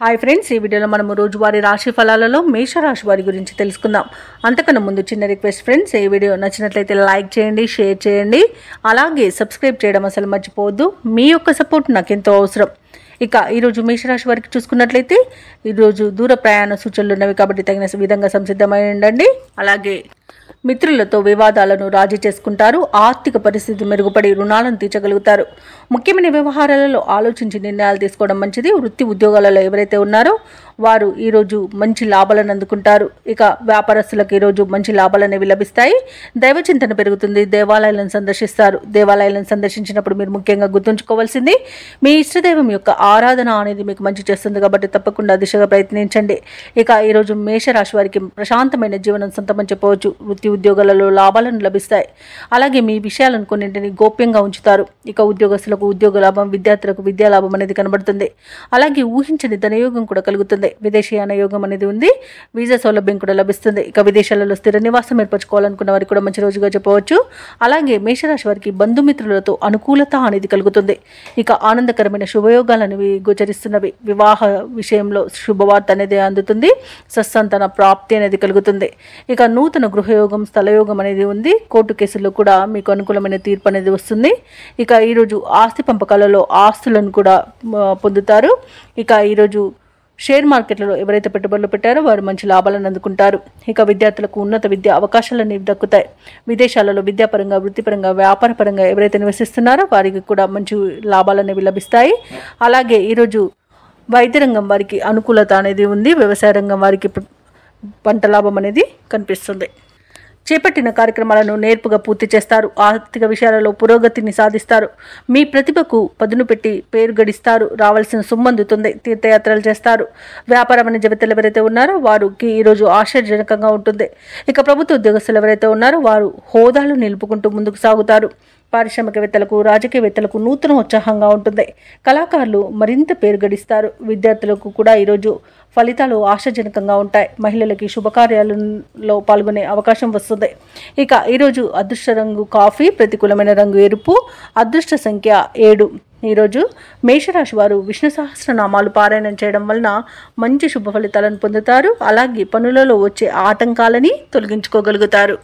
Hi friends, ఈ వీడియోలో మనము రోజువారీ రాశి ఫలాలలో మేషరాశి వారి గురించి తెలుసుకుందాం. అంతకన్నా ముందు చిన్న రిక్వెస్ట్ ఫ్రెండ్స్, ఈ వీడియో నచ్చినట్లయితే లైక్ చేయండి, షేర్ చేయండి, అలాగే సబ్స్క్రైబ్ చేయడం అసలు మర్చిపోవద్దు. మీ యొక్క సపోర్ట్ నాకు ఎంతో అవసరం. ఇక ఈరోజు మేషరాశి వారికి చూసుకున్నట్లయితే ఈరోజు దూర ప్రయాణ సూచనలు ఉన్నవి కాబట్టి తగిన విధంగా సంసిద్ధమై ఉండండి. అలాగే మిత్రులతో వివాదాలను రాజీ చేసుకుంటారు. ఆర్థిక పరిస్థితి మెరుగుపడి రుణాలను తీర్చగలుగుతారు. ముఖ్యమైన వ్యవహారాలలో ఆలోచించి నిర్ణయాలు తీసుకోవడం మంచిది. వృత్తి ఉద్యోగాలలో ఎవరైతే ఉన్నారో వారు ఈరోజు మంచి లాభాలను అందుకుంటారు. ఇక వ్యాపారస్తులకు ఈరోజు మంచి లాభాలు అనేవి లభిస్తాయి. దైవచింతన పెరుగుతుంది. దేవాలయాలను సందర్శిస్తారు. దేవాలయాలను సందర్శించినప్పుడు మీరు ముఖ్యంగా గుర్తుంచుకోవాల్సింది మీ ఇష్టదైవం యొక్క ఆరాధన అనేది మీకు మంచి చేస్తుంది కాబట్టి తప్పకుండా దిశగా ప్రయత్నించండి. ఇక ఈరోజు మేషరాశి వారికి ప్రశాంతమైన జీవనం సొంతమని చెప్పవచ్చు. వృత్తి ఉద్యోగాలలో లాభాలను లభిస్తాయి. అలాగే మీ విషయాలను కొన్నింటిని గోప్యంగా ఉంచుతారు. ఇక ఉద్యోగస్తులకు ఉద్యోగ లాభం, విద్యార్థులకు విద్యా లాభం అనేది కనబడుతుంది. అలాగే ఊహించని ధనయోగం కూడా కలుగుతుంది. విదేశీయాన యోగం అనేది ఉంది. వీసా సౌలభ్యం కూడా లభిస్తుంది. ఇక విదేశాలలో స్థిర నివాసం ఏర్పరచుకోవాలనుకున్న వారికి కూడా మంచి రోజుగా చెప్పవచ్చు. అలాగే మేషరాశి వారికి బంధుమిత్రులతో అనుకూలత అనేది కలుగుతుంది. ఇక ఆనందకరమైన శుభయోగాలు అనేవి గోచరిస్తున్నవి. వివాహ విషయంలో శుభవార్త అనేది అందుతుంది. సత్సంతాన ప్రాప్తి అనేది కలుగుతుంది. ఇక నూతన గృహయోగం, స్థలయోగం అనేది ఉంది. కోర్టు కేసుల్లో కూడా మీకు అనుకూలమైన తీర్పు అనేది వస్తుంది. ఇక ఈరోజు ఆస్తి పంపకాలలో ఆస్తులను కూడా పొందుతారు. ఇక ఈరోజు షేర్ మార్కెట్లలో ఎవరైతే పెట్టుబడులు పెట్టారో వారు మంచి లాభాలను అందుకుంటారు. ఇక విద్యార్థులకు ఉన్నత విద్యా అవకాశాలు అనేవి దక్కుతాయి. విదేశాలలో విద్యాపరంగా, వృత్తిపరంగా, వ్యాపారపరంగా ఎవరైతే నివసిస్తున్నారో వారికి కూడా మంచి లాభాలు అనేవి లభిస్తాయి. అలాగే ఈరోజు వైద్య రంగం వారికి అనుకూలత అనేది ఉంది. వ్యవసాయ రంగం వారికి పంట లాభం అనేది కనిపిస్తుంది. చేపట్టిన కార్యక్రమాలను నేర్పుగా పూర్తి చేస్తారు. ఆర్థిక విషయాలలో పురోగతిని సాధిస్తారు. మీ ప్రతిభకు పదును పెట్టి పేరు గడిస్తారు. రావాల్సిన సొమ్ము అందుతుంది. తీర్థయాత్రలు చేస్తారు. వ్యాపార వాణిజ్యవేత్తలు ఎవరైతే ఉన్నారో వారికి ఈరోజు ఆశ్చర్యజనకంగా ఉంటుంది. ఇక ప్రభుత్వ ఉద్యోగస్తులు ఎవరైతే ఉన్నారో వారు హోదాలు నిలుపుకుంటూ ముందుకు సాగుతారు. పారిశ్రామికవేత్తలకు, రాజకీయవేత్తలకు నూతన ఉత్సాహంగా ఉంటుంది. కళాకారులు మరింత పేరు గడిస్తారు. విద్యార్థులకు కూడా ఈరోజు ఫలితాలు ఆశాజనకంగా ఉంటాయి. మహిళలకి శుభకార్యాలలో పాల్గొనే అవకాశం వస్తుంది. ఇక ఈరోజు అదృష్ట రంగు కాఫీ, ప్రతికూలమైన రంగు ఎరుపు, అదృష్ట సంఖ్య 7. ఈరోజు మేషరాశి వారు విష్ణు సహస్రనామాలు పారాయణం చేయడం వలన మంచి శుభ ఫలితాలను పొందుతారు. అలాగే పనులలో వచ్చే ఆటంకాలని తొలగించుకోగలుగుతారు.